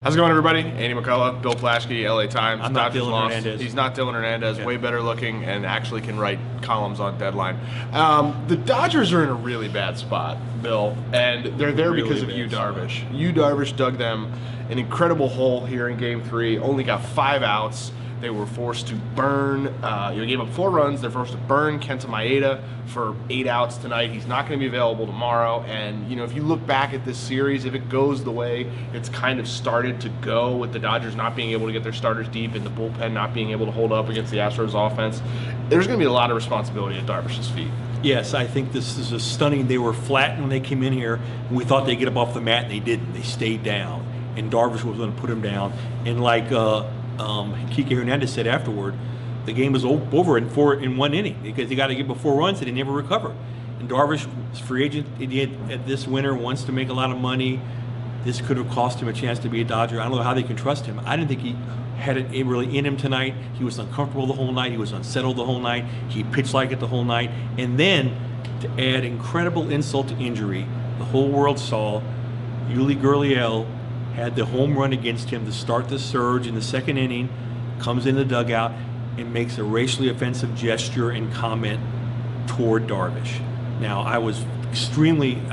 How's it going, everybody? Andy McCullough, Bill Plaschke, LA Times. I'm not Dylan Hernandez. He's not Dylan Hernandez. Yeah. Way better looking and actually can write columns on Deadline. The Dodgers are in a really bad spot, Bill, and they're there Really because of bad Yu Darvish. Yu Darvish dug them an incredible hole here in Game 3. Only got 5 outs. They were forced to burn. Gave up 4 runs. They're forced to burn Kenta Maeda for 8 outs tonight. He's not going to be available tomorrow. And if you look back at this series, if it goes the way it's kind of started to go, with the Dodgers not being able to get their starters deep and the bullpen not being able to hold up against the Astros offense, there's going to be a lot of responsibility at Darvish's feet. Yes, I think this is a stunning. They were flat when they came in here, and we thought they'd get up off the mat, and they didn't. They stayed down, and Darvish was going to put them down. And like Kike Hernandez said afterward, the game was over in 1 inning because they got to give up 4 runs and they never recovered. And Darvish, free agent at this winter, wants to make a lot of money. This could have cost him a chance to be a Dodger. I don't know how they can trust him. I didn't think he had it really in him tonight. He was uncomfortable the whole night. He was unsettled the whole night. He pitched like it the whole night. And then, to add incredible insult to injury, the whole world saw Yuli Gurriel had the home run against him to start the surge in the 2nd inning, comes in the dugout and makes a racially offensive gesture and comment toward Darvish. Now, I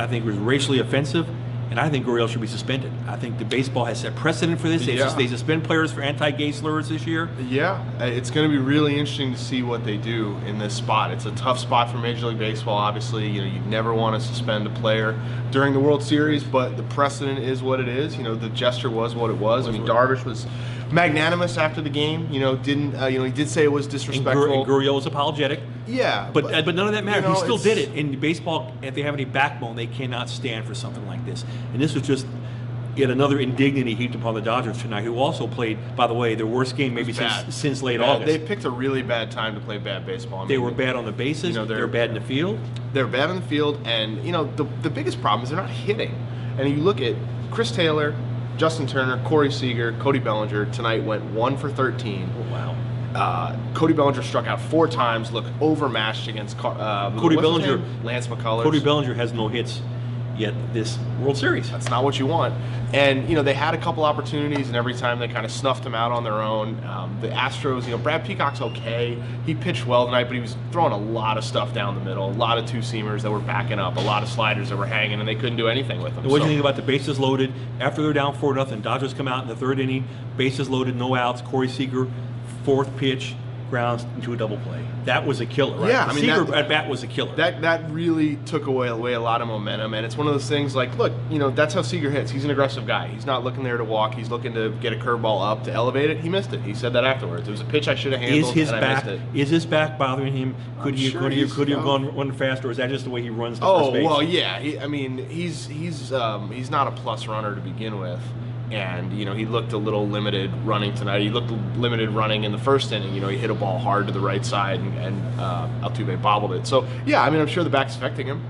think it was racially offensive, and I think Gurriel should be suspended. I think the baseball has set precedent for this. They suspend players for anti-gay slurs this year. Yeah, it's going to be really interesting to see what they do in this spot. It's a tough spot for Major League Baseball, obviously. You'd never want to suspend a player during the World Series, but the precedent is what it is. The gesture was what it was. Darvish was magnanimous after the game. He did say it was disrespectful. And Gurriel was apologetic. Yeah, but none of that mattered. He still did it. In baseball, if they have any backbone, they cannot stand for something like this. And this was just yet another indignity heaped upon the Dodgers tonight, who also played, by the way, their worst game maybe since late August. They picked a really bad time to play bad baseball. They were bad on the bases. They're bad in the field. They're bad on the field, and the biggest problem is they're not hitting. And you look at Chris Taylor, Justin Turner, Corey Seager, Cody Bellinger tonight went 1 for 13. Oh, wow. Cody Bellinger struck out 4 times, looked overmatched against Cody Bellinger. Lance McCullough. Cody Bellinger has no hits yet this World Series. That's not what you want. And they had a couple opportunities, and every time they kind of snuffed them out on their own. The Astros, Brad Peacock's okay. He pitched well tonight, but he was throwing a lot of stuff down the middle, a lot of 2-seamers that were backing up, a lot of sliders that were hanging, and they couldn't do anything with them. And what do you think about the bases loaded? After they're down 4-0, Dodgers come out in the 3rd inning, bases loaded, no outs. Corey Seager, 4th pitch, grounds into a double play. That was a killer, right? Yeah, Seager at bat was a killer. That really took away a lot of momentum, and it's one of those things like, look, that's how Seager hits. He's an aggressive guy. He's not looking there to walk. He's looking to get a curveball up to elevate it. He missed it. He said that afterwards. It was a pitch I should have handled, and I missed it. Is his back bothering him? Could he have gone one faster, or is that just the way he runs the first base? Oh, well, yeah. He's not a plus runner to begin with. And, he looked a little limited running tonight. He looked limited running in the 1st inning. He hit a ball hard to the right side, and Altuve bobbled it. So, yeah, I'm sure the back's affecting him.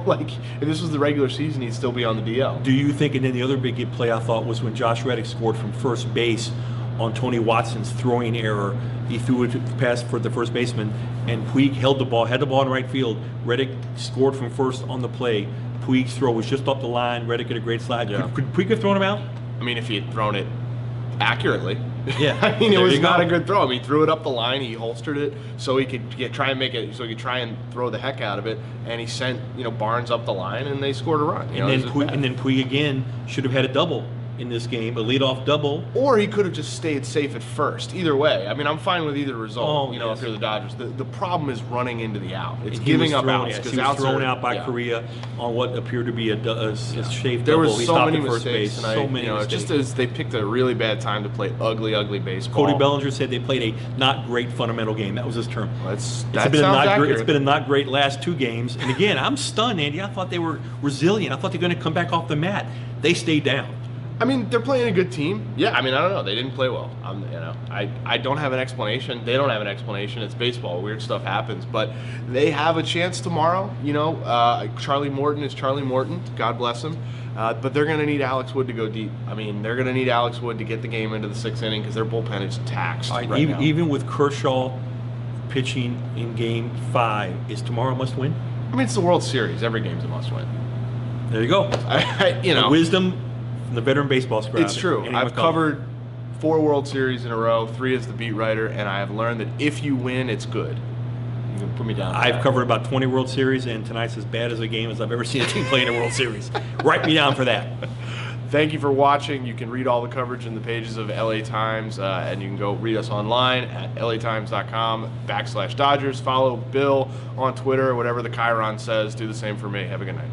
Like, if this was the regular season, he'd still be on the DL. Do you think, and then the other big play I thought was when Josh Reddick scored from first base on Tony Watson's throwing error. He threw it past for the first baseman, and Puig had the ball in right field. Reddick scored from first on the play. Puig's throw was just off the line. Reddick had a great slide. Yeah. Could Puig have thrown him out? If he had thrown it accurately. Yeah. It was not a good throw. He threw it up the line. He holstered it so he could try and throw the heck out of it. And he sent Barnes up the line, and they scored a run. And then Puig again should have had a double in this game, a leadoff double. Or he could have just stayed safe at first. Either way, I'm fine with either result. If you're the Dodgers, the problem is running into the out. It's giving up outs because he was thrown out by Correa on what appeared to be a safe double. There was he so stopped many at first mistakes base. tonight. So many mistakes. Just as they picked a really bad time to play ugly baseball. Cody Bellinger said they played a not great fundamental game. That was his term. That sounds accurate. It's been a not great last 2 games. And again, I'm stunned, Andy. I thought they were resilient. I thought they were going to come back off the mat. They stayed down. They're playing a good team. Yeah, I don't know. They didn't play well. I don't have an explanation. They don't have an explanation. It's baseball. Weird stuff happens. But they have a chance tomorrow. Charlie Morton is Charlie Morton. God bless him. But they're going to need Alex Wood to go deep. They're going to need Alex Wood to get the game into the 6th inning because their bullpen is taxed right now. Even with Kershaw pitching in Game 5, is tomorrow a must-win? It's the World Series. Every game's a must-win. There you go. Wisdom from the veteran baseball scribe. It's true. Andy I've McCullough. covered 4 World Series in a row, 3 as the beat writer, and I have learned that if you win, it's good. You can put me down. I've covered about 20 World Series, and tonight's as bad as a game as I've ever seen a team play in a World Series. Write me down for that. Thank you for watching. You can read all the coverage in the pages of LA Times, and you can go read us online at latimes.com/Dodgers. Follow Bill on Twitter, whatever the Chiron says. Do the same for me. Have a good night.